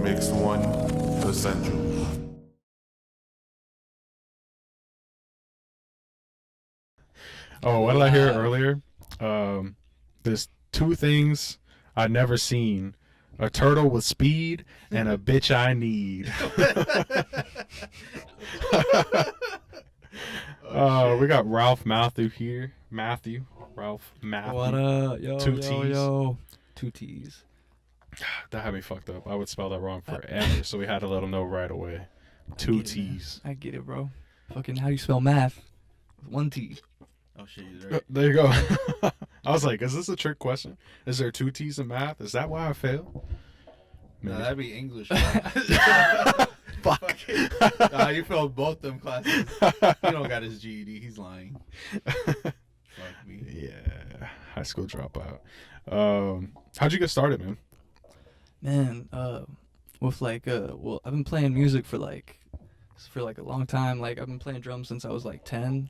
X1 Essential. Oh, what did I hear earlier? There's two things I've never seen: a turtle with speed and a bitch I need. We got Ralph Matthew here. Ralph Matthew. What up? Yo, Two yo, T's. yo. Two T's. That had me fucked up. I would spell that wrong forever, so we had to let him know right away. Two T's. I get it, bro. Fucking, how do you spell math? With one T. Oh shit, he's right. There you go. I was like, is this a trick question? Is there two T's in math? Is that why I failed? No, Maybe. that'd be English. Fuck. Nah, you failed both them classes. He don't got his GED. He's lying. Fuck me. Yeah, high school dropout. How'd you get started, man? Man, with well, I've been playing music for like a long time. Like, I've been playing drums since I was like 10.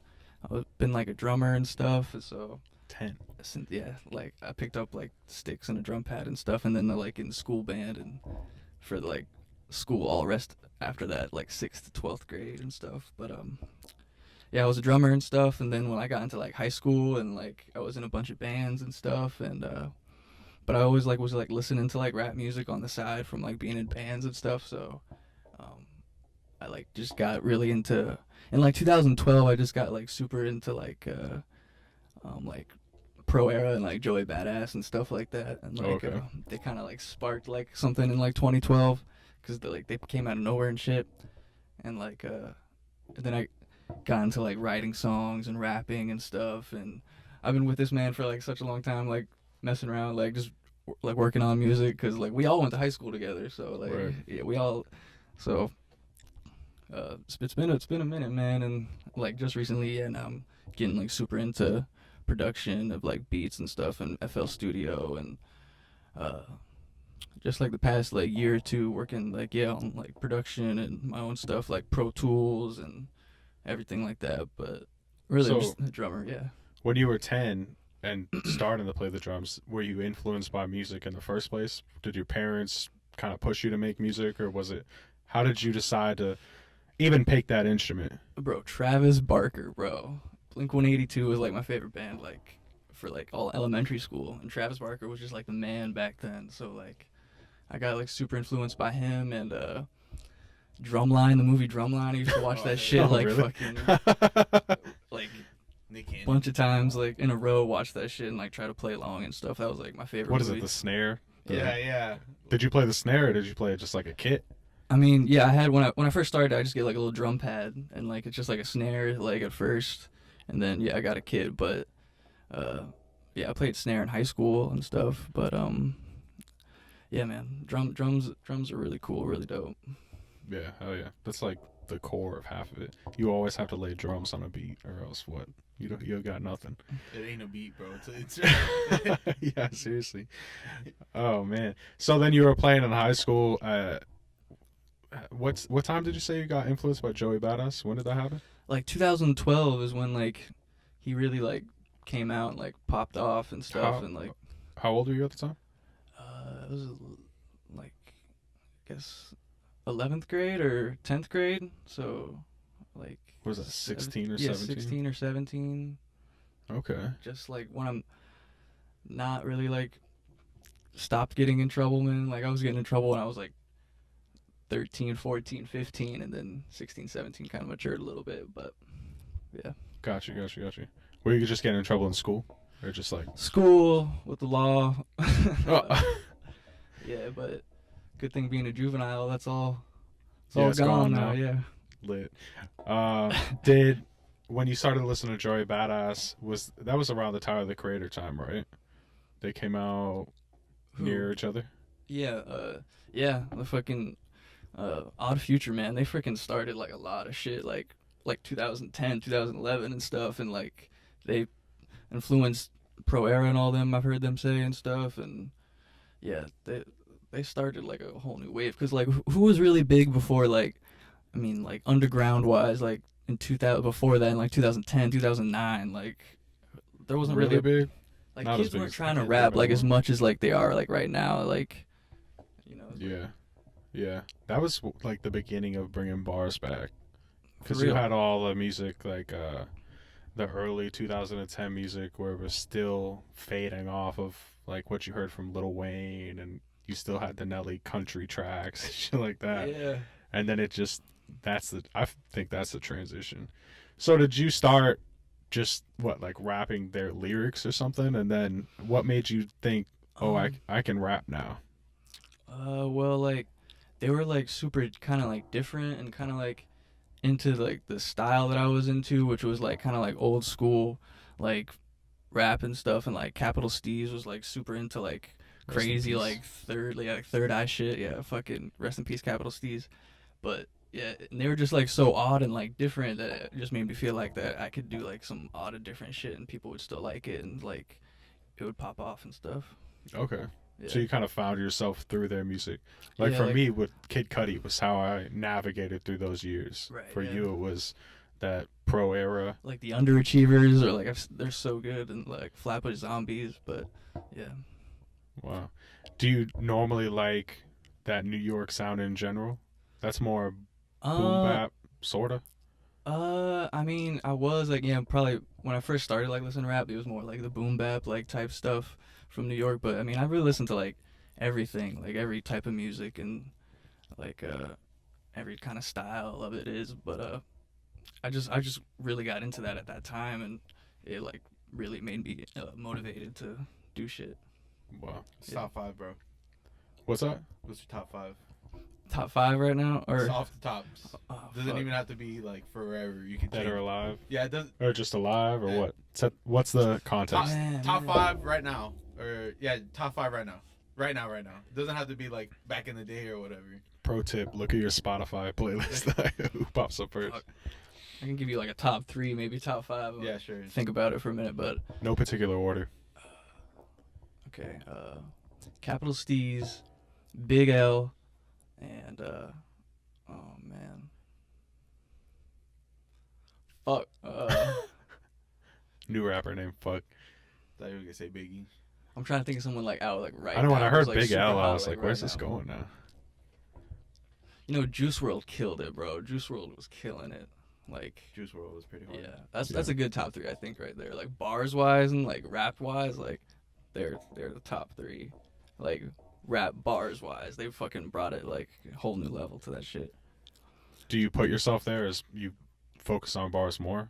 I've been like a drummer and stuff. So 10. yeah, like I picked up like sticks and a drum pad and stuff, and then like in school band and for like school all rest after that, like 6th to 12th grade and stuff. But yeah, I was a drummer and stuff, and then when I got into like high school and like I was in a bunch of bands and stuff, and but I always like was like listening to like rap music on the side from like being in bands and stuff. So I like just got really into, in like 2012 I just got like super into like Pro Era and like Joey Badass and stuff like that, and like Okay. they kind of like sparked like something in like 2012 because they came out of nowhere and shit, and like and then I got into like writing songs and rapping and stuff, and I've been with this man for like such a long time, like messing around, like just like working on music, because like we all went to high school together, so like Right. yeah, we all, so it's been a minute, man, and like just recently, and I'm getting like super into production of like beats and stuff in FL Studio, and just like the past like year or two working like on like production and my own stuff like Pro Tools and everything like that. But really, I'm So- just a drummer. Yeah. When you were 10 and starting to play the drums, were you influenced by music in the first place? Did your parents kind of push you to make music, or was it, how did you decide to even pick that instrument? Bro, Travis Barker, bro. Blink-182 was like my favorite band, like for like all elementary school, and Travis Barker was just like the man back then. So like I got like super influenced by him, and Drumline, the movie Drumline. I used to watch that shit Oh, like really? fucking like Nick Cannon. bunch of times, like in a row, watch that shit and like try to play along and stuff. That was like my favorite What is movie. it, the snare? Yeah. Did you play the snare, or did you play it just like a kit? I mean, yeah, I had when I first started, I just get like a little drum pad, and like it's just like a snare like at first, and then yeah, I got a kit, but yeah, I played snare in high school and stuff, but yeah, man, drums are really cool, really dope. Yeah, hell yeah. That's like the core of half of it. You always have to lay drums on a beat, or else what? You got nothing. It ain't a beat, bro. It's Yeah, seriously. Oh man. So then you were playing in high school. What time did you say you got influenced by Joey Badass? When did that happen? Like 2012 is when like he really like came out and like popped off and stuff, How- and like How old were you at the time? it was like I guess 11th grade or 10th grade, so like What was that, 16 or yeah, 17? 16 or 17. Okay. Just like when I'm not really like stopped getting in trouble, man. Like I was getting in trouble when I was like 13, 14, 15, and then 16, 17 kind of matured a little bit, but yeah. Gotcha. Were you just getting in trouble in school? Or just like... School with the law. Oh. Yeah, but good thing being a juvenile, that's all. It's Yeah, all it's gone gone now, now. yeah. Lit. When you started listening to Joey Badass, that was around the Tyler the Creator time, right? They came out near each other? Yeah, the fucking Odd Future, man. They freaking started like a lot of shit, like 2010, 2011 and stuff, and like they influenced Pro Era and all them. I've heard them say and stuff, and yeah, they started like a whole new wave. Cause like who was really big before, like, I mean, like underground wise, like in 2000, before that in like 2010, 2009, like there wasn't really big? like Not as kids big weren't as trying to kids rap are like as anymore. much as like they are like right now, like, you know. Yeah. Yeah, that was like the beginning of bringing bars back. Because For you real. had all the music like the early 2010 music where it was still fading off of like what you heard from Lil Wayne, and you still had the Nelly country tracks and shit like that. Yeah. And then it just I think that's the transition. So did you start just what like rapping their lyrics or something, and then what made you think, oh, I can rap now? Well, like they were like super kind of like different and kind of like into like the style that I was into, which was like kind of like old school, like rap and stuff. And like Capital Steez was like super into like Rest in crazy peace. like third eye shit. Yeah, fucking rest in peace, Capital Steez. But yeah, and they were just like so odd and like different that it just made me feel like that I could do like some odd and different shit and people would still like it and like it would pop off and stuff. Okay. Yeah. So you kind of found yourself through their music. Like Yeah, for like- me with Kid Cudi was how I navigated through those years. Right, For yeah. you it was that pro era. Like the Underachievers or like they're so good and like Flatbush Zombies, but yeah. Wow. Do you normally like that New York sound in general? That's more boom bap, sorta. I mean, I was like, yeah, probably when I first started like listening to rap, it was more like the boom bap like type stuff from New York. But I mean, I really listened to like everything, like every type of music and like every kind of style of it is. But I just really got into that at that time, and it like really made me motivated to do shit. Wow. It's top 5, bro. What's that? What's your top 5? Top 5 right now, or It's off the top. oh, Doesn't fuck. even have to be like forever. You can Dead change. or alive? Yeah, it does. Or just alive or Yeah. what? What's the Top, context? Man, top man. 5 right now, or yeah, top 5 right now. Right now. It doesn't have to be like back in the day or whatever. Pro tip, look at your Spotify playlist. Who pops up first? Fuck. I can give you like a top 3, maybe top 5. Yeah, sure. Think about it for a minute, but No particular order. okay. Capital Steez, Big L, and oh man, fuck. New rapper named Fuck. Thought you were gonna say Biggie. I'm trying to think of someone like out like right. I know when now I who's, heard like, Big super L, I hot, was like, right where's this now. going now? You know, Juice World killed it, bro. Juice World was killing it. Like, Juice WRLD was pretty hard. yeah, that's a good top 3, I think, right there. Like bars wise and like rap wise, like they're the top 3. Like rap bars wise, they fucking brought it like a whole new level to that shit. Do you put yourself there as you focus on bars more?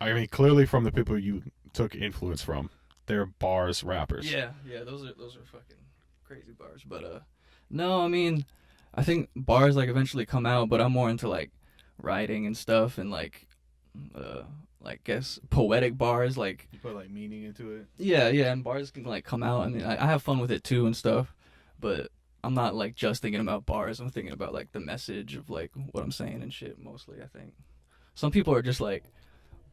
I mean, clearly from the people you took influence from, they're bars rappers. Yeah, those are fucking crazy bars. But no, I mean, I think bars like eventually come out, but I'm more into like writing and stuff and like guess poetic bars. Like You put like meaning into it. yeah, and bars can like come out. I mean, I have fun with it too and stuff, but I'm not like just thinking about bars. I'm thinking about like the message of like what I'm saying and shit mostly. I think some people are just like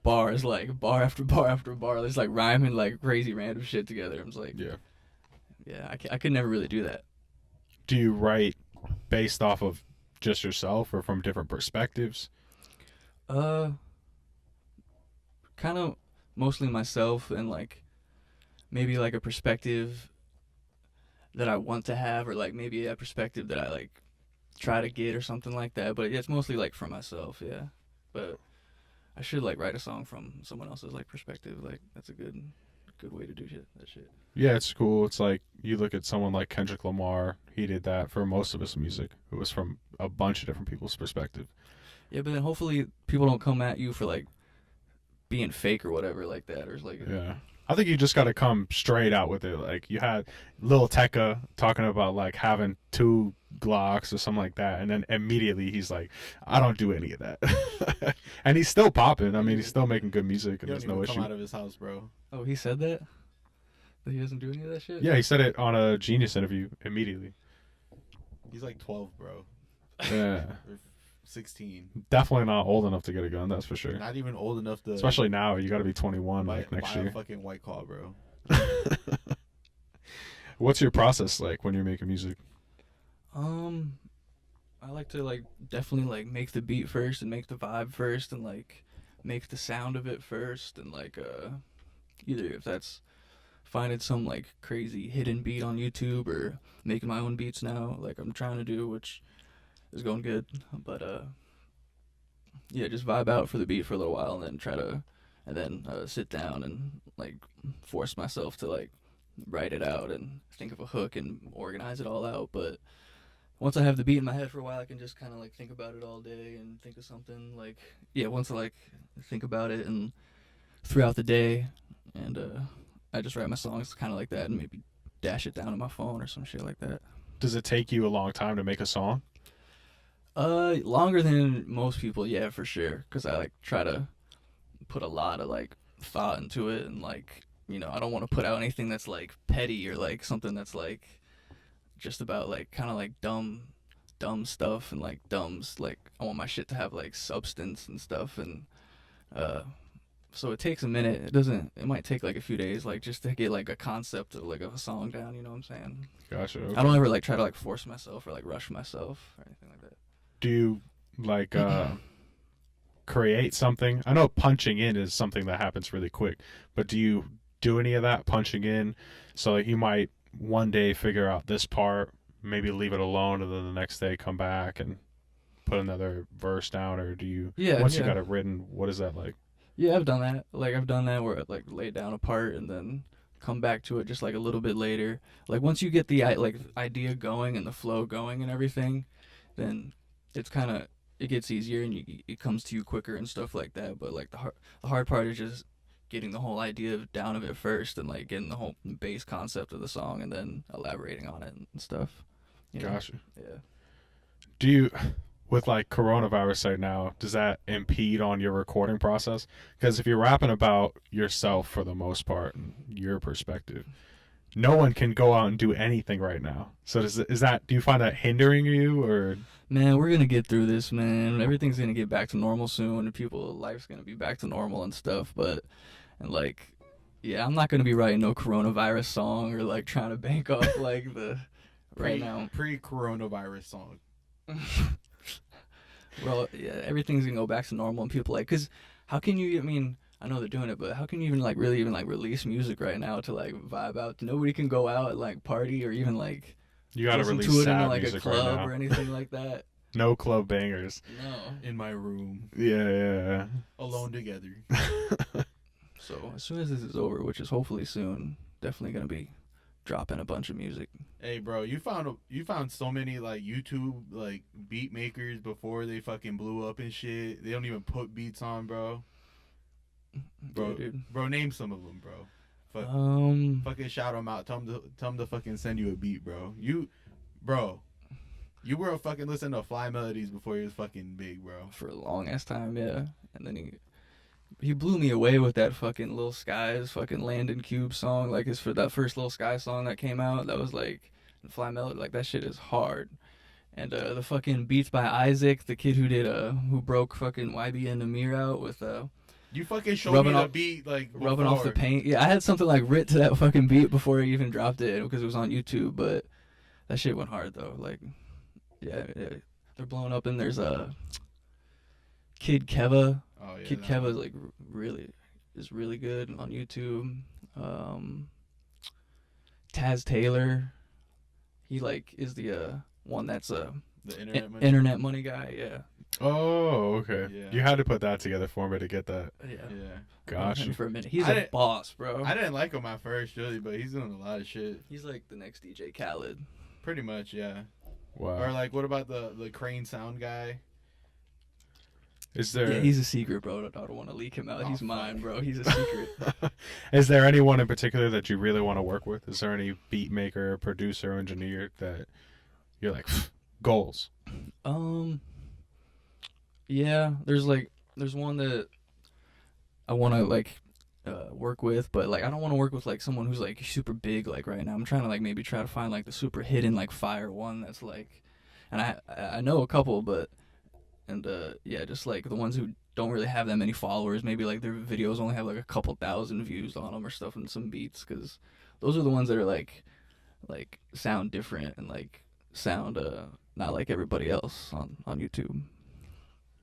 bars, like bar after bar after bar. They're just like rhyming like crazy random shit together. I'm just like, Yeah. I could never really do that. Do you write based off of just yourself or from different perspectives? Kind of mostly myself and like maybe like a perspective that I want to have, or like maybe a perspective that I like try to get or something like that. But it's mostly like for myself, yeah. But I should like write a song from someone else's like perspective. Like that's a good way to do that shit. Yeah, it's cool. It's like you look at someone like Kendrick Lamar. He did that for most of his music. It was from a bunch of different people's perspective. Yeah, but then hopefully people don't come at you for like being fake or whatever like that, or like Yeah. I think you just got to come straight out with it. Like you had Lil Tecca talking about like having 2 Glocks or something like that, and then immediately he's like, "I don't do any of that," and he's still popping. I mean, he's still making good music, and You there's don't no even come issue. out of his house, bro. Oh, he said that he doesn't do any of that shit. Yeah, he said it on a Genius interview immediately. He's like 12, bro. Yeah, Or 16. definitely not old enough to get a gun. That's for sure. Not even old enough to. Especially now, you got to be 21 buy, like next buy year. a fucking White Claw, bro. What's your process like when you're making music? I like to like definitely like make the beat first and make the vibe first and like make the sound of it first and like either if that's finding some like crazy hidden beat on YouTube or making my own beats now like I'm trying to do, which was going good. But yeah, just vibe out for the beat for a little while, and then sit down and like force myself to like write it out and think of a hook and organize it all out. But once I have the beat in my head for a while, I can just kind of like think about it all day and think of something like, yeah, once I like think about it and throughout the day, and I just write my songs kind of like that and maybe dash it down on my phone or some shit like that. Does it take you a long time to make a song? Longer than most people, yeah, for sure, because I like try to put a lot of like thought into it, and like, you know, I don't want to put out anything that's like petty or like something that's like just about like kind of like dumb stuff and like like I want my shit to have like substance and stuff, and so it takes a minute. It might take like a few days, like just to get like a concept of like a song down, you know what I'm saying? Gotcha. Okay. I don't ever like try to like force myself or like rush myself or anything like that. Do you like create something? I know punching in is something that happens really quick, but do you do any of that punching in? So like you might one day figure out this part, maybe leave it alone, and then the next day come back and put another verse down, or do you? Once you got it written, what is that like? Yeah, I've done that. Like I've done that where I like lay down a part and then come back to it just like a little bit later. Like once you get the like idea going and the flow going and everything, then it's kind of, it gets easier and it comes to you quicker and stuff like that. But like the hard part is just getting the whole idea down of it first, and like getting the whole base concept of the song and then elaborating on it and stuff. You know? Gotcha. Yeah. Do you, with like coronavirus right now, does that impede on your recording process? Because if you're rapping about yourself for the most part, and your perspective, no one can go out and do anything right now. So do you find that hindering you, or? Man, we're gonna get through this, man. Everything's gonna get back to normal soon, and life's gonna be back to normal and stuff. But, and like, yeah, I'm not gonna be writing no coronavirus song or like trying to bank off like the right now pre-coronavirus song. Well, yeah, everything's gonna go back to normal, and people like, cause how can you? I mean, I know they're doing it, but how can you even like really even like release music right now to like vibe out? Nobody can go out and like party or even like you gotta listen release to it sad in like a music club right now. or anything like that. No club bangers. No. In my room. Yeah. Alone together. So as soon as this is over, which is hopefully soon, definitely gonna be dropping a bunch of music. Hey, bro, you found so many like YouTube like beat makers before they fucking blew up and shit. They don't even put beats on, bro. Bro, Yeah, dude. bro, name some of them, bro. Fucking shout them out. Tell them to fucking send you a beat, bro. You were fucking listening to Fly Melodies before he was fucking big, bro. For a long ass time, yeah. And then he blew me away with that fucking Lil Skies fucking Landon Cube song. Like for that first Lil Sky song that came out, that was like Fly Melody. Like that shit is hard. And the fucking beats by Isaac, the kid who broke fucking YB and Amir out with You fucking showed me the beat like before. rubbing off the paint. Yeah, I had something like writ to that fucking beat before I even dropped it because it was on YouTube. But that shit went hard though. Like, yeah, they're blowing up. And there's 𝐂𝐏𝐑𝐈𝐆. Oh yeah. 𝐂𝐏𝐑𝐈���� is like really good on YouTube. Taz Taylor, he like is the one that's the internet money guy. Yeah. Oh, okay. Yeah. You had to put that together for me to get that. Yeah. Gotcha. For a minute, he's a boss, bro. I didn't like him at first, really, but he's doing a lot of shit. He's like the next DJ Khaled. Pretty much, yeah. Wow. Or like, what about the Crane Sound guy? Is there? Yeah, he's a secret, bro. I don't want to leak him out. Oh, He's mine, bro. He's a secret. Is there anyone in particular that you really want to work with? Is there any beat maker, producer, engineer that you're like goals? Yeah. There's one that I want to like work with, but like I don't want to work with like someone who's like super big like right now. I'm trying to like maybe try to find like the super hidden like fire one that's like, and I know a couple, but. And yeah, just like the ones who don't really have that many followers, maybe like their videos only have like a couple thousand views on them or stuff, and some beats, because those are the ones that are like sound different and like sound not like everybody else on YouTube.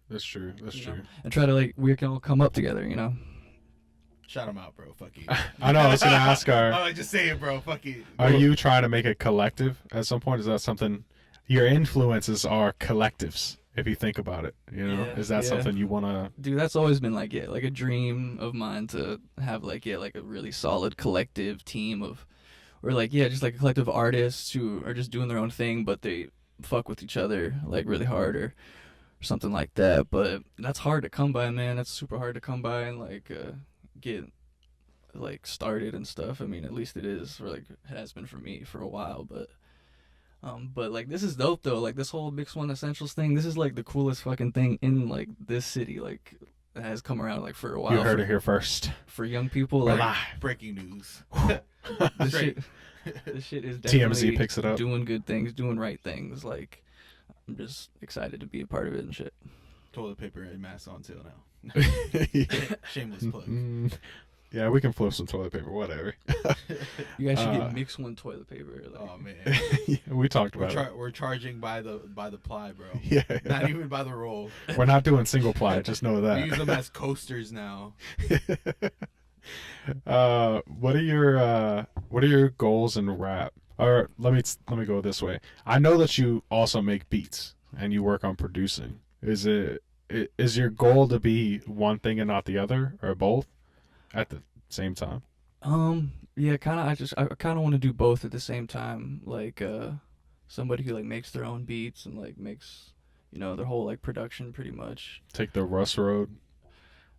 That's true. That's You true. know? And try to like we can all come up together, you know. Shout him out, bro. Fuck you. I know. I was gonna ask Oh, just say it, bro. Fuck it. Are you trying to make a collective at some point? Is that something? your influences are collectives. If you think about it, is that something you want to? Dude, that's always been like like a dream of mine to have like like a really solid collective team of, or like just like a collective of artists who are just doing their own thing, but they fuck with each other like really hard or something like that. But that's hard to come by, man. That's super hard to come by and like get like started and stuff. I mean, at least it is for like it has been for me for a while, but like this is dope though. Like this whole Mix One Essentials thing, this is like the coolest fucking thing in like this city. Like it has come around like for a while. You heard it here first. For young people, We're like live. Breaking news. this Straight. this shit is definitely TMZ picks it up. doing good things, doing right things. Like I'm just excited to be a part of it and shit. Toilet paper and mask on sale now. Yeah. Shameless plug. Yeah, we can flip some toilet paper, whatever. You guys should get Mix One toilet paper. Like, Oh man, Yeah, we talked about it. we're charging by the ply, bro. Yeah, Not even by the roll. we're not doing single ply. Just know We use that. them as coasters now. What are your goals in rap? Or let me go this way. I know that you also make beats and you work on producing. Is your goal to be one thing and not the other, or both at the same time? Yeah, kind of. I kind of want to do both at the same time. Like, somebody who like makes their own beats and like makes, their whole like production pretty much. Take the Russ road.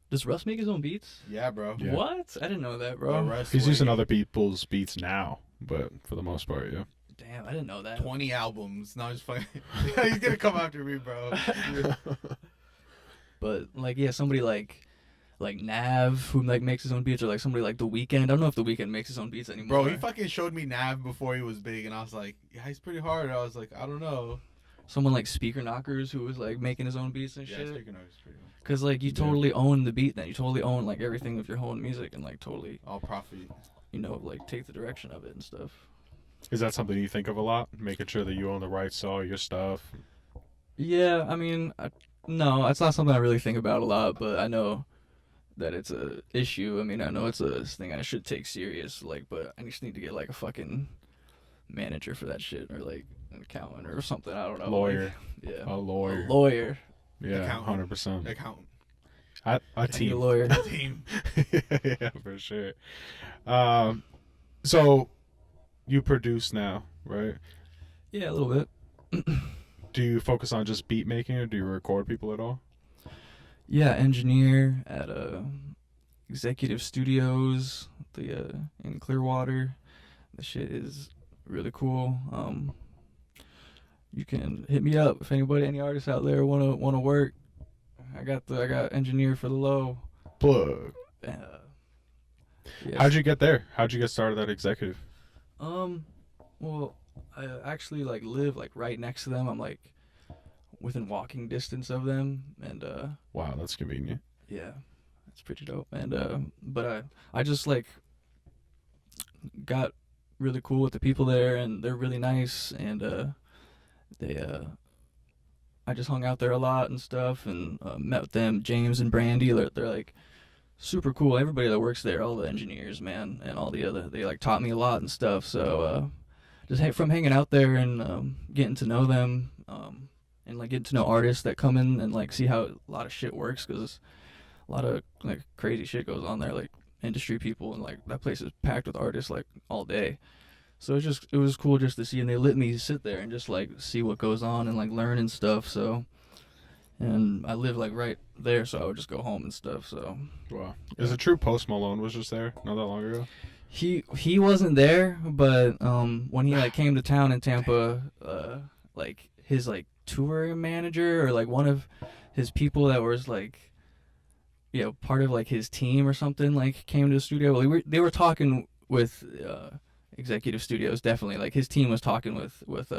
Does Russ make his own beats? Yeah, bro. Yeah. What? I didn't know that, bro. Russ He's Way. using other people's beats now, but for the most part, yeah. Damn, I didn't know that. 20 albums. No, I'm just fucking. He's gonna come after me, bro. But like, yeah, somebody like Nav who like makes his own beats, or like somebody like The Weeknd. I don't know if The Weeknd makes his own beats anymore. Bro, he fucking showed me Nav before he was big, and I was like, yeah, he's pretty hard. I was like, I don't know. Someone like Speaker Knockers who was like making his own beats and Yeah, shit. speaking of, it's pretty much Cause like you Yeah. totally own the beat, then you totally own like everything of your own music, and like totally all profit. like take the direction of it and stuff. Is that something you think of a lot? Making sure that you own the rights to all your stuff? Yeah, I mean, no, it's not something I really think about a lot, but I know that it's a issue. I mean, I know it's a thing I should take serious, like, but I just need to get like a fucking manager for that shit, or like an accountant or something. I don't know. Lawyer. Like, yeah. A lawyer. A lawyer. Yeah, Accountant. 100%. Accountant. A I need a team. lawyer. Team. Yeah, for sure. So you produce now, right? Yeah, a little bit. Do you focus on just beat making, or do you record people at all? Yeah, engineer at Executive Studios, in Clearwater. The shit is really cool. You can hit me up if any artists out there wanna work. I got engineer for the low. Plug. Yeah. How'd you get there? How'd you get started at Executive? Well, I actually like live like right next to them. I'm like within walking distance of them, and Wow, that's convenient. yeah, that's pretty dope. And but I just like got really cool with the people there, and they're really nice, and I just hung out there a lot and stuff, and met with them, James and Brandy. They're like super cool. Everybody that works there, all the engineers, man, and all the other, they like taught me a lot and stuff. So just from hanging out there and getting to know them, and like getting to know artists that come in and like see how a lot of shit works, because a lot of like crazy shit goes on there, like industry people, and like that place is packed with artists like all day. So it was cool just to see, and they let me sit there and just like see what goes on and like learn and stuff. So, and I live like right there, so I would just go home and stuff. So Wow. Is it true Post Malone was just there not that long ago? he wasn't there, but when he like came to town in Tampa, like his like touring manager, or like one of his people that was like, part of like his team or something, like came to the studio. Well, they were talking with Executive Studios, definitely. Like his team was talking with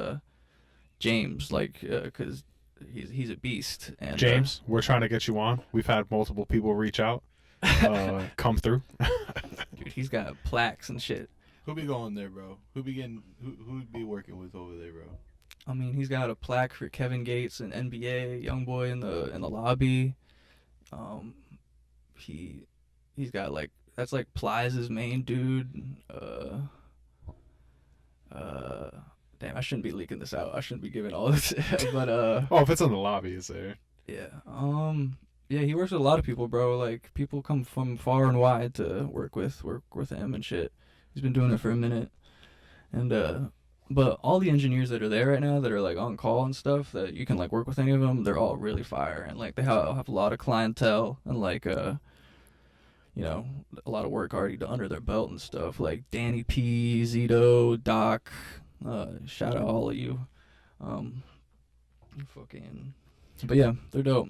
James, like because he's a beast. And James, we're trying to get you on. We've had multiple people reach out, come through. dude, he's got plaques and shit. Who be going there, bro? Who be working with over there, bro? I mean, he's got a plaque for Kevin Gates and NBA YoungBoy in the lobby. He's got like, that's like Plies' main dude. Damn, I shouldn't be leaking this out. I shouldn't be giving all this. But Oh, if it's in the lobby, it's there. yeah. Yeah, he works with a lot of people, bro. Like people come from far and wide to work with him and shit. He's been doing it for a minute. And but all the engineers that are there right now that are like on call and stuff that you can like work with any of them, they're all really fire and like they have a lot of clientele and like you know, a lot of work already done under their belt and stuff. Like Danny P, Zito, Doc, shout out all of you. Fucking, but yeah, they're dope.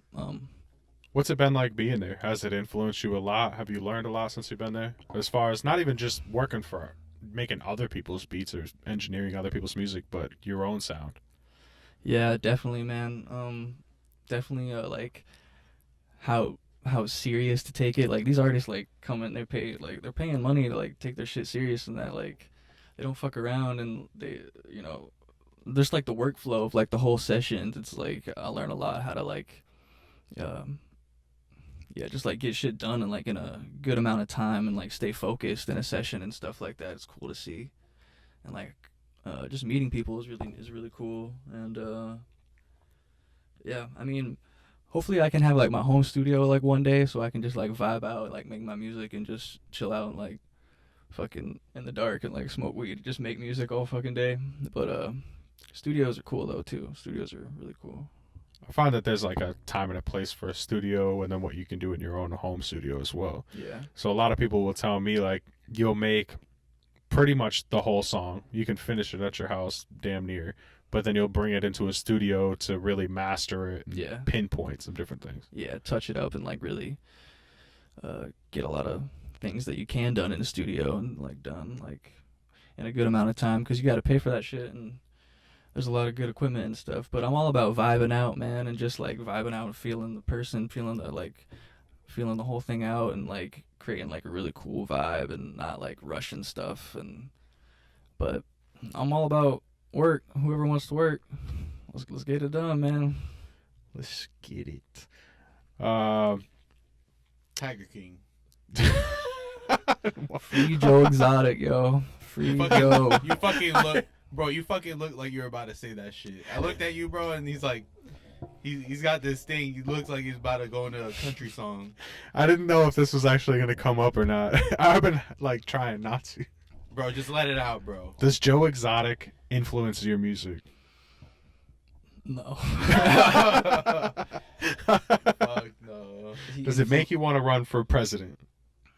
What's it been like being there? Has it influenced you a lot? Have you learned a lot since you've been there? As far as not even just working for making other people's beats or engineering other people's music, but your own sound. Yeah, definitely, man. Definitely, like how serious to take it. Like these artists, like come in, they're paying money to like take their shit serious, and that like they don't fuck around, and they, you know, there's like the workflow of like the whole sessions. It's like I learn a lot how to like, yeah, just like get shit done in like in a good amount of time and like stay focused in a session and stuff like that. It's cool to see, and like just meeting people is really cool. And yeah, I mean, hopefully I can have like my home studio like one day so I can just like vibe out, like make my music and just chill out and like fucking in the dark and like smoke weed, just make music all fucking day. But studios are cool though too. Studios are really cool. I find that there's like a time and a place for a studio and then what you can do in your own home studio as well. Yeah. So a lot of people will tell me like you'll make pretty much the whole song. You can finish it at your house damn near, but then you'll bring it into a studio to really master it and Yeah. pinpoint some different things. Yeah, touch it up and like really get a lot of things that you can done in the studio and like done like in a good amount of time, because you got to pay for that shit, and there's a lot of good equipment and stuff. But I'm all about vibing out, man, and just like vibing out and feeling the person, feeling the whole thing out, and like creating like a really cool vibe and not like rushing stuff. But I'm all about work. Whoever wants to work, let's get it done, man. Let's get it. Tiger King. Free Joe Exotic, yo. Free Joe. You fucking look, bro. You fucking look like you're about to say that shit. I looked at you, bro, and he's like, he's got this thing. He looks like he's about to go into a country song. I didn't know if this was actually going to come up or not. I've been like trying not to. Bro, just let it out, bro. Does Joe Exotic influence your music? No. Fuck no. Does it make you want to run for president?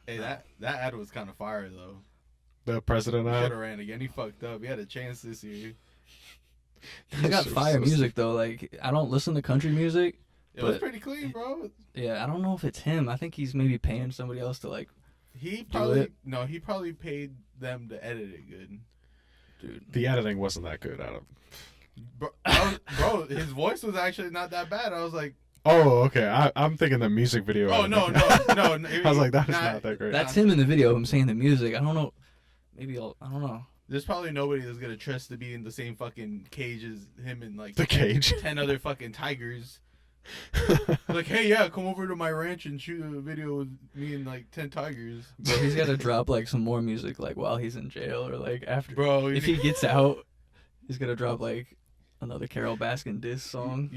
Hey, that ad was kind of fire though. The president Should ad? have ran again. He fucked up. He had a chance this year. He's got fire music though. Like I don't listen to country music. It was But- pretty clean, bro. Yeah, I don't know if it's him. I think he's maybe paying somebody else to like, He it. probably paid them to edit it good. dude. The editing wasn't that good out of. Bro, his voice was actually not that bad. I was like, Oh, okay. I'm thinking the music video. oh no. I was like, that is Nah, not that great. That's him in the video. I'm saying the music. I don't know. Maybe I don't know. There's probably nobody that's gonna trust to be in the same fucking cage as him and like The cage. 10 other fucking tigers. Like, hey, yeah, come over to my ranch and shoot a video with me and like 10 tigers. But he's got to drop like some more music like while he's in jail or like after. Bro, If he gets out, he's gonna drop like another Carol Baskin diss song.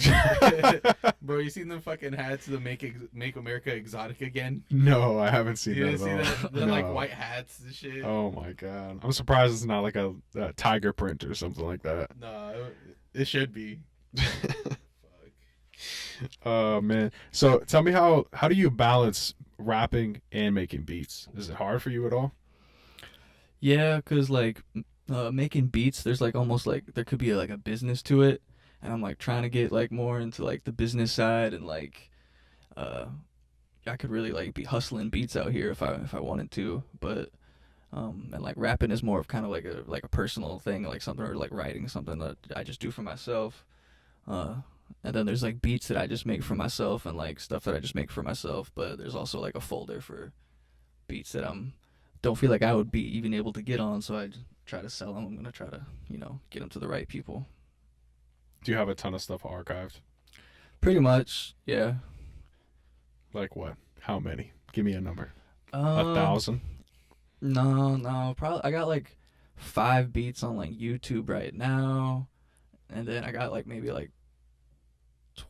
Bro, you seen them fucking hats that make America exotic again? No, I haven't seen You that didn't at see all. that? They're No. like white hats and shit. Oh my god. I'm surprised it's not like a tiger print or something like that. Nah, it should be. Oh man. So tell me how do you balance rapping and making beats? Is it hard for you at all? Yeah, cause like making beats, there's like almost like there could be like a business to it, and I'm like trying to get like more into like the business side, and like I could really like be hustling beats out here if I wanted to, but and like rapping is more of kind of like a personal thing, like something, or like writing something that I just do for myself. And then there's like beats that I just make for myself and like stuff that I just make for myself, but there's also like a folder for beats that don't feel like I would be even able to get on, so I just try to sell them. I'm gonna try to, get them to the right people. Do you have a ton of stuff archived? Pretty much, yeah. Like what? How many? Give me a number. Um, 1,000? No, probably I got like 5 beats on like YouTube right now, and then I got like maybe like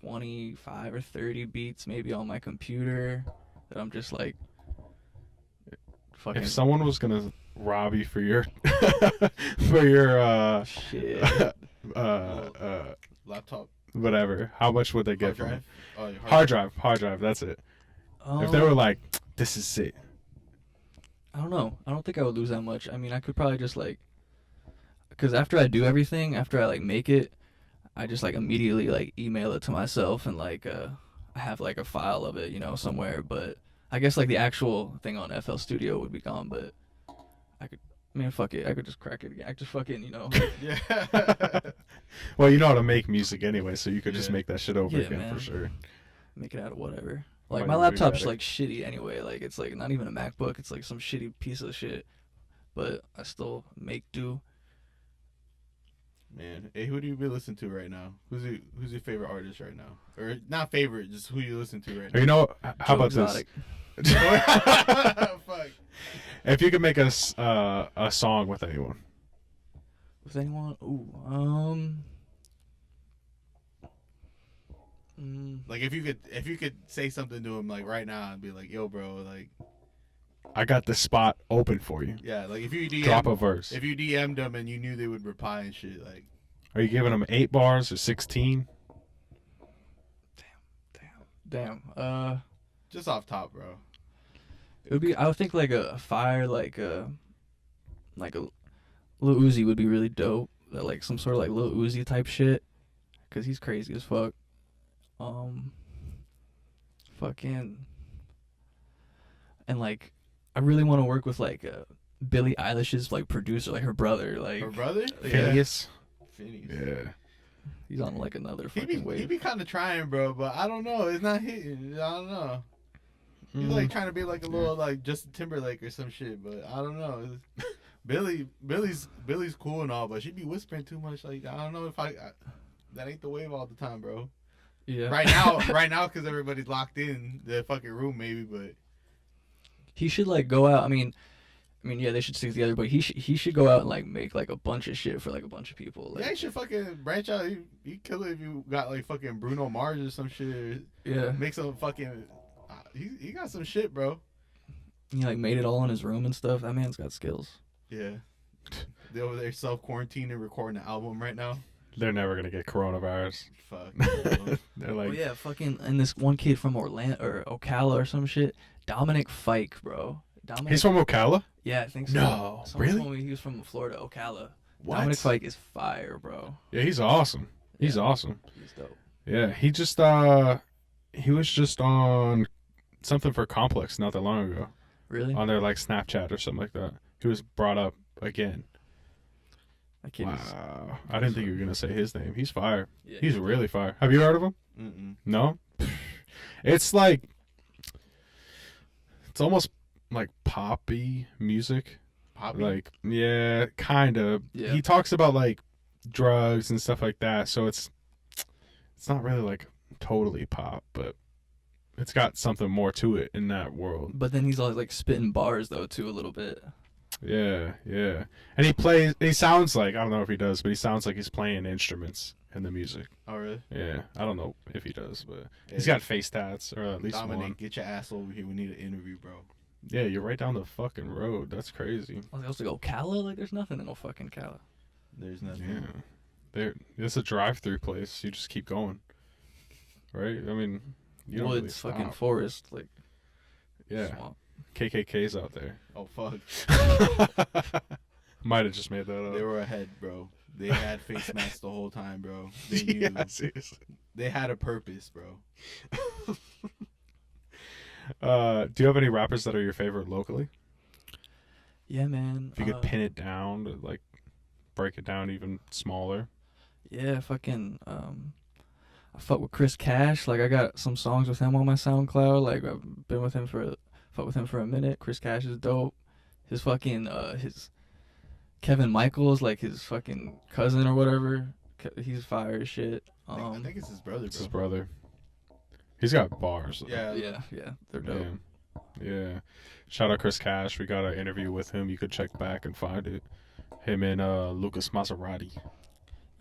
25 or 30 beats maybe on my computer that I'm just like fucking If someone was gonna rob you for your for your shit. Laptop. whatever, how much would they get Hard from drive. it? Oh, your Hard drive. That's it. If they were like, this is it. I don't know. I don't think I would lose that much. I mean, I could probably just like, because after I do everything, after I like make it, I just like immediately like email it to myself and like I have like a file of it, you know, somewhere. But I guess like the actual thing on FL Studio would be gone. But I could, I mean, fuck it. I could just crack it again. I just fucking, you know. Yeah. Well, you know how to make music anyway, so you could just Yeah. make that shit over Yeah, again man. for sure. Make it out of whatever. Like Might my even laptop's regret it. like shitty anyway. Like it's like not even a MacBook. It's like some shitty piece of shit. But I still make do. Man, hey, who do you be listening to right now? Who's your favorite artist right now? Or not favorite, just who you listen to right Or you know, how Joe about Exotic. this? now? Fuck. If you could make us a song with anyone, With anyone? Ooh, Like if you could say something to him like right now and be like, yo, bro, like I got the spot open for you. yeah, like if you Drop a DM verse. if you DM'd them and you knew they would reply and shit, like Are you giving them 8 bars or 16? damn. just off top, bro. It would be. I would think like a fire, like a Lil Uzi would be really dope. Like some sort of like Lil Uzi type shit, cause he's crazy as fuck. Fucking, and like, I really want to work with like Billie Eilish's like producer, like her brother, like Her brother? Yeah. Phineas? Phineas. Yeah. he's on like another He fucking be wave. kind of trying, bro, but I don't know. It's not hitting. I don't know. He's like trying to be like a little like Justin Timberlake or some shit, but I don't know. Billy's cool and all, but she be whispering too much. Like I don't know if that ain't the wave all the time, bro. Yeah. Right now, because everybody's locked in the fucking room, maybe. But He should like go out. I mean, yeah, they should stick together, but he should go out and like make like a bunch of shit for like a bunch of people. Like, yeah, you should fucking branch out. You kill it if you got like fucking Bruno Mars or some shit. Or yeah. make some fucking. He got some shit, bro. He like made it all in his room and stuff. That man's got skills. Yeah. They over there self quarantining, recording an album right now. They're never gonna get coronavirus. Fuck. Bro. They're like, Oh yeah, fucking, and this one kid from Orlando or Ocala or some shit, Dominic Fike, bro. Dominic. he's from Ocala? Yeah, I think so. No, Someone really? told me he was from Florida, Ocala. What? Dominic Fike is fire, bro. Yeah, he's awesome. He's Yeah. awesome. He's dope. Yeah, he was just on something for Complex not that long ago. Really? On their like Snapchat or something like that. He was brought up again. That kid is. Wow. I didn't think you were gonna say his name. He's fire. Yeah, He's really fire. Have you heard of him? Mm-mm. No? It's like it's almost like poppy music. Poppy. Like, yeah, kind of. Yeah. He talks about like drugs and stuff like that, so it's not really like totally pop, but it's got something more to it in that world. But then he's always like spitting bars though too a little bit. Yeah. And he sounds like, I don't know if he does, but he sounds like he's playing instruments in the music. Oh really? Yeah. I don't know if he does, but he's Yeah. got face tats, or at least Dominic, one. get your ass over here. We need an interview, bro. Yeah, you're right down the fucking road. That's crazy. I was like, Ocala? Like, there's nothing in fucking Ocala. There's nothing. Yeah. It's a drive-through place. You just keep going. Right? I mean, you don't really Woods, fucking stop. forest, like Yeah. swamp. KKK's out there. Oh fuck. Might have just made that up. They were ahead, bro. They had face masks the whole time, bro. They knew. Yeah, seriously. They had a purpose, bro. Do you have any rappers that are your favorite locally? Yeah, man. If you could pin it down, to, like break it down even smaller. Yeah, fucking. I fuck with Chris Cash. Like, I got some songs with him on my SoundCloud. Like, I've been with him for a minute. Chris Cash is dope. His fucking his Kevin Michaels, like his fucking cousin or whatever. He's fire as shit. I think it's his brother, It's his bro. brother. He's got bars. Though. Yeah. yeah, they're dope. Yeah. Shout out Chris Cash. We got an interview with him. You could check back and find it. Him and Lucas Maserati.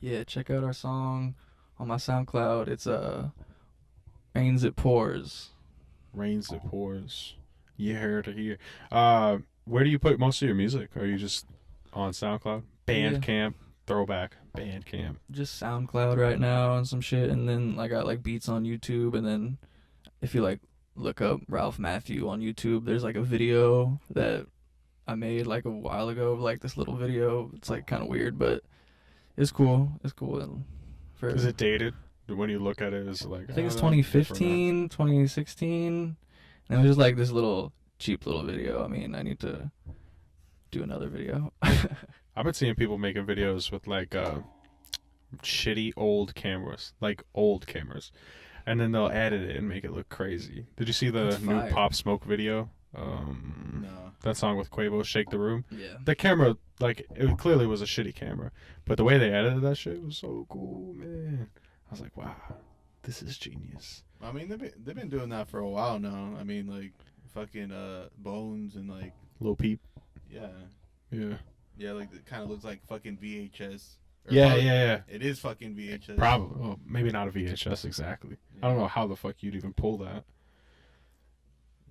Yeah, check out our song on my SoundCloud. It's Rains It Pours. Rains It Pours. You heard it here. Where do you put most of your music? Are you just on SoundCloud? Bandcamp, throwback, Bandcamp. Just SoundCloud right now and some shit, and then I got like beats on YouTube, and then if you like look up Ralph Matthew on YouTube, there's like a video that I made like a while ago, like this little video. It's like kind of weird, but it's cool. It's cool. And Is it dated? When you look at it, it's like, I think it's 2015, 2016, and it was just like this little cheap little video. I mean, I need to do another video. I've been seeing people making videos with like shitty old cameras, and then they'll edit it and make it look crazy. Did you see the That's new fire. Pop Smoke video? No. That song with Quavo, Shake the Room. Yeah. The camera, like, it clearly was a shitty camera, but the way they edited that shit was so cool, man. I was like, wow, this is genius. I mean, they've been doing that for a while now. I mean, like fucking Bones and like Lil Peep. yeah, Yeah. like it kind of looks like fucking VHS. Or Yeah, probably- yeah. It is fucking VHS. Probably. Well, maybe not a VHS exactly. I don't know how the fuck you'd even pull that.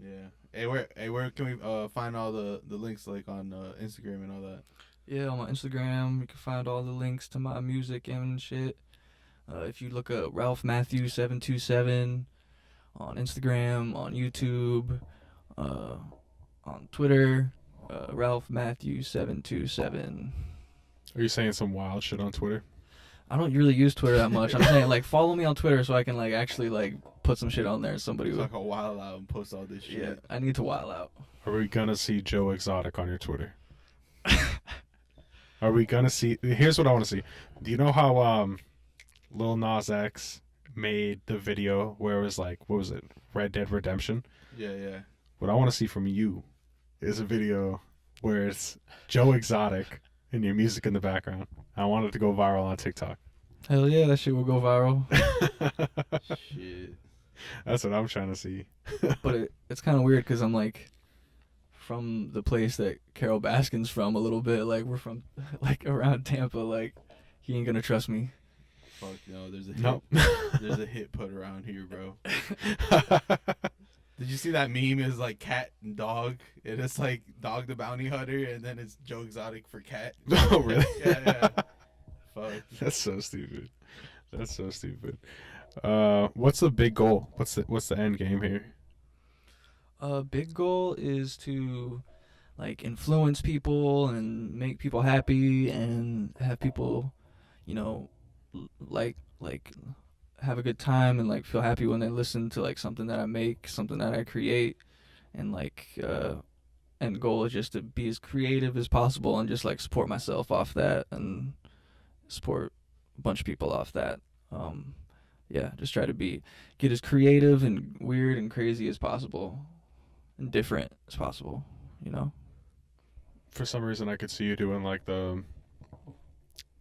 Yeah. Hey, where can we find all the links like on Instagram and all that? Yeah, on my Instagram, you can find all the links to my music and shit. If you look up Ralph Matthew 727 on Instagram, on YouTube, on Twitter, Ralph Matthew 727. Are you saying some wild shit on Twitter? I don't really use Twitter that much. I'm saying like follow me on Twitter so I can like actually like put some shit on there. Somebody It's will. like a while out and post all this shit. Yeah, I need to while out. Are we gonna see Joe Exotic on your Twitter? Are we gonna see? Here's what I want to see. Do you know how Lil Nas X made the video where it was like, what was it, Red Dead Redemption? Yeah. What I want to see from you is a video where it's Joe Exotic and your music in the background. I want it to go viral on TikTok. Hell yeah, that shit will go viral. Shit. That's what I'm trying to see. But it's kind of weird because I'm like from the place that Carol Baskin's from a little bit. Like we're from like around Tampa. Like he ain't gonna trust me. Fuck no. There's a hit. Nope. There's a hit put around here, bro. Did you see that meme? It's like cat and dog. And it's like Dog the Bounty Hunter, and then it's Joe Exotic for cat. Oh, really? Yeah. Fuck. That's so stupid. What's the big goal? What's the end game here? Big goal is to like influence people and make people happy and have people, you know, like have a good time and like feel happy when they listen to like something that I make, something that I create, and like end goal is just to be as creative as possible and just like support myself off that and support a bunch of people off that. Yeah, just try to get as creative and weird and crazy as possible and different as possible, you know? For some reason, I could see you doing like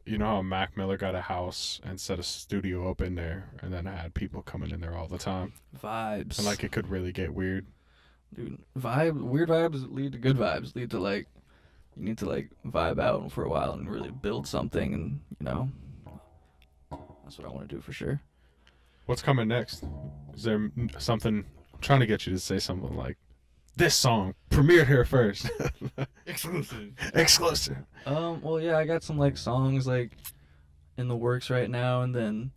you know how Mac Miller got a house and set a studio up in there and then had people coming in there all the time. Vibes. And like it could really get weird. Dude, weird vibes lead to good vibes. Lead to like, you need to like vibe out for a while and really build something, and you know, that's what I want to do for sure. What's coming next? Is there something? I'm trying to get you to say something like, this song premiered here first. Exclusive. Well, yeah, I got some like songs like in the works right now, and then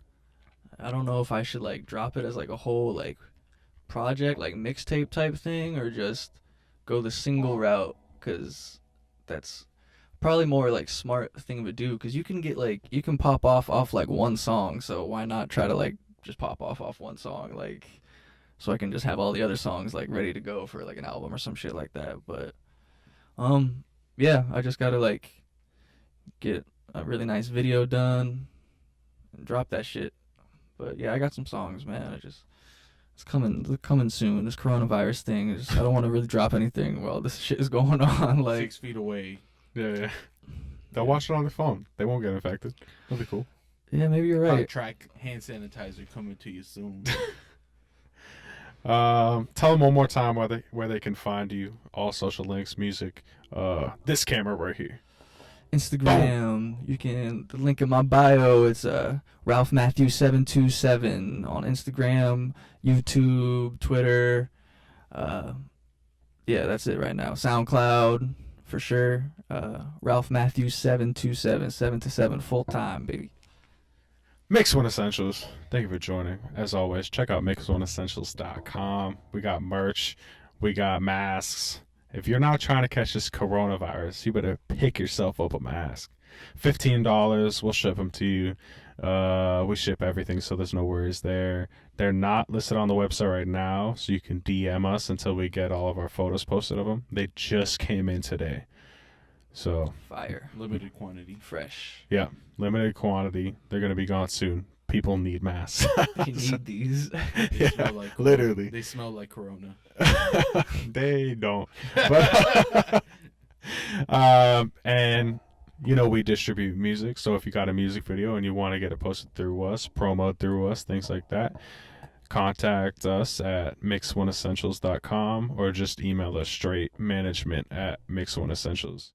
I don't know if I should like drop it as like a whole like project, like mixtape type thing, or just go the single route, because that's probably more like smart thing to do, because you can pop off like one song, so why not try to like just pop off one song, like so I can just have all the other songs like ready to go for like an album or some shit like that. But yeah, I just gotta like get a really nice video done and drop that shit. But yeah, I got some songs, man. It's coming soon. This coronavirus thing is, I don't want to really drop anything while this shit is going on. Like 6 feet away. Yeah. They'll watch it on their phone. They won't get infected. That'll be cool. yeah, maybe you're right. Track hand sanitizer coming to you soon. Tell them one more time where they can find you. All social links, music. This camera right here. Instagram. You can the link in my bio. It's Ralph Matthew 727 on Instagram, YouTube, Twitter. Yeah, that's it right now. SoundCloud for sure. Ralph Matthew 727, 7 to 7 full time, baby. Mix One Essentials. Thank you for joining. As always, check out mixoneessentials.com. We got merch. We got masks. If you're not trying to catch this coronavirus, you better pick yourself up a mask. $15. We'll ship them to you. We ship everything, so there's no worries there. They're not listed on the website right now, so you can DM us until we get all of our photos posted of them. They just came in today. So Fire. Limited quantity. Fresh. yeah, limited quantity. They're going to be gone soon. People need masks. You need these. They smell like literally. They smell like Corona. They don't. But, and you know, we distribute music, so if you got a music video and you want to get it posted through us, promo through us, things like that, contact us at mixoneessentials.com or just email us straight, management@mixoneessentials.